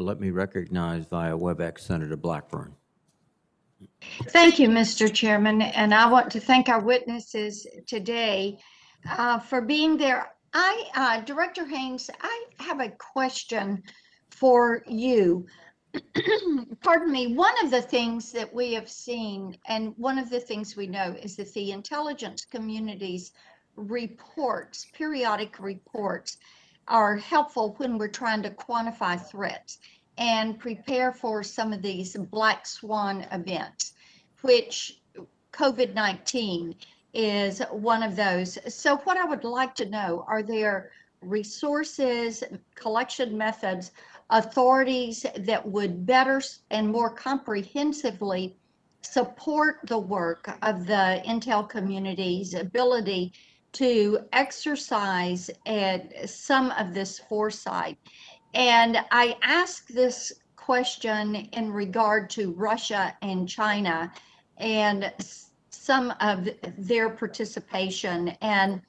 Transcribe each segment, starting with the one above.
let me recognize via WebEx Senator Blackburn. Thank you, Mr. Chairman, and I want to thank our witnesses today for being there. Director Haynes, I have a question for you. Pardon me. One of the things that we have seen, and one of the things we know, is that the intelligence community's reports, periodic reports, are helpful when we're trying to quantify threats and prepare for some of these black swan events, which COVID-19 is one of those. So what I would like to know, are there resources, collection methods, authorities that would better and more comprehensively support the work of the intel community's ability to exercise some of this foresight? And I ask this question in regard to Russia and China and some of their participation. And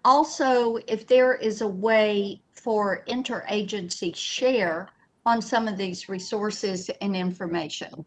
also, if there is a way for interagency share on some of these resources and information.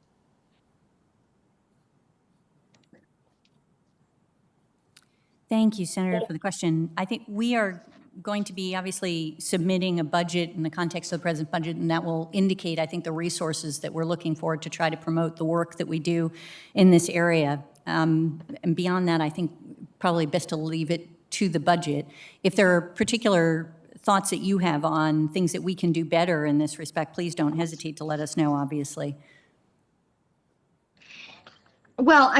Thank you, Senator, for the question. I think we are going to be obviously submitting a budget in the context of the present budget, and that will indicate, I think, the resources that we're looking for to try to promote the work that we do in this area. And beyond that, I think probably best to leave it to the budget. If there are particular thoughts that you have on things that we can do better in this respect, please don't hesitate to let us know, obviously. Well,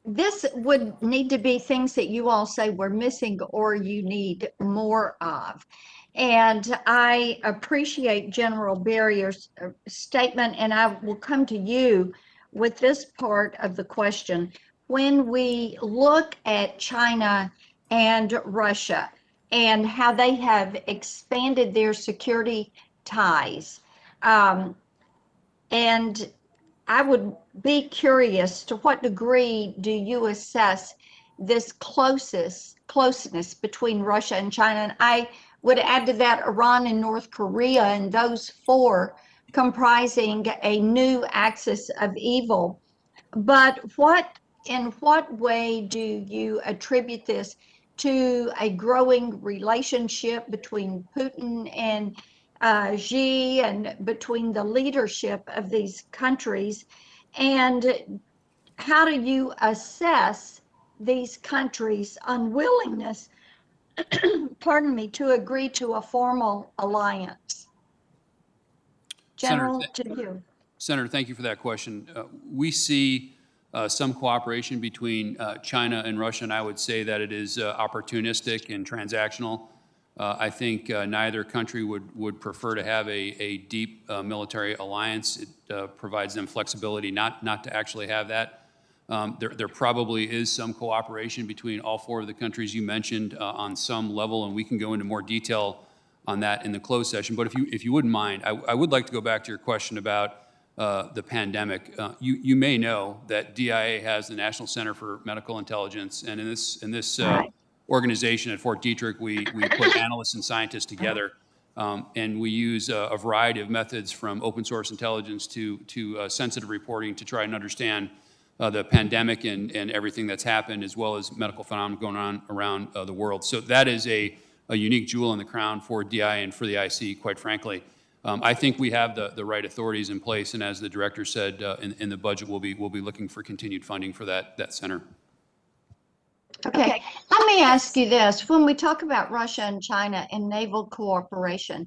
this would need to be things that you all say we're missing or you need more of. And I appreciate General Barrier's statement, and I will come to you with this part of the question. When we look at China and Russia and how they have expanded their security ties, and I would be curious, to what degree do you assess this closeness between Russia and China? And I would add to that Iran and North Korea, and those four comprising a new axis of evil. But in what way do you attribute this to a growing relationship between Putin and Xi, and between the leadership of these countries? And how do you assess these countries' unwillingness, pardon me, to agree to a formal alliance? General, to you. Senator, thank you for that question. We see some cooperation between China and Russia, and I would say that it is opportunistic and transactional. I think neither country would prefer to have a deep military alliance. It provides them flexibility not to actually have that. There probably is some cooperation between all four of the countries you mentioned on some level, and we can go into more detail on that in the closed session. But if you wouldn't mind, I would like to go back to your question about the pandemic. You may know that DIA has the National Center for Medical Intelligence, and in this organization at Fort Detrick, we put analysts and scientists together, and we use a variety of methods, from open source intelligence to sensitive reporting, to try and understand the pandemic and everything that's happened, as well as medical phenomena going on around the world. So that is a unique jewel in the crown for DI and for the IC, quite frankly. I think we have the right authorities in place, and as the director said, in the budget, we'll be looking for continued funding for that center. Okay, let me ask you this. When we talk about Russia and China and naval cooperation,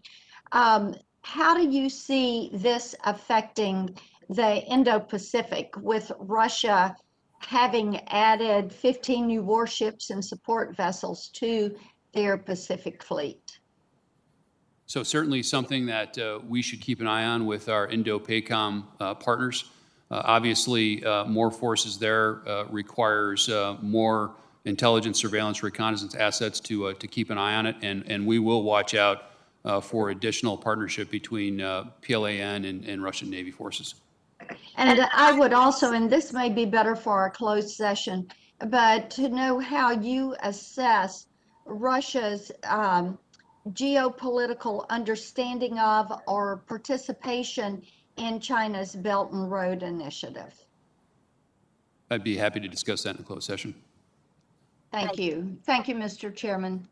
how do you see this affecting the Indo-Pacific, with Russia having added 15 new warships and support vessels to their Pacific fleet? So certainly something that we should keep an eye on with our Indo-PACOM partners. Obviously, more forces there requires more intelligence, surveillance, reconnaissance assets to keep an eye on it, and we will watch out for additional partnership between PLAN and Russian Navy forces. And I would also, and this may be better for our closed session, but to know how you assess Russia's geopolitical understanding of or participation in China's Belt and Road Initiative? I'd be happy to discuss that in a closed session. Thank you. Thank you, Mr. Chairman.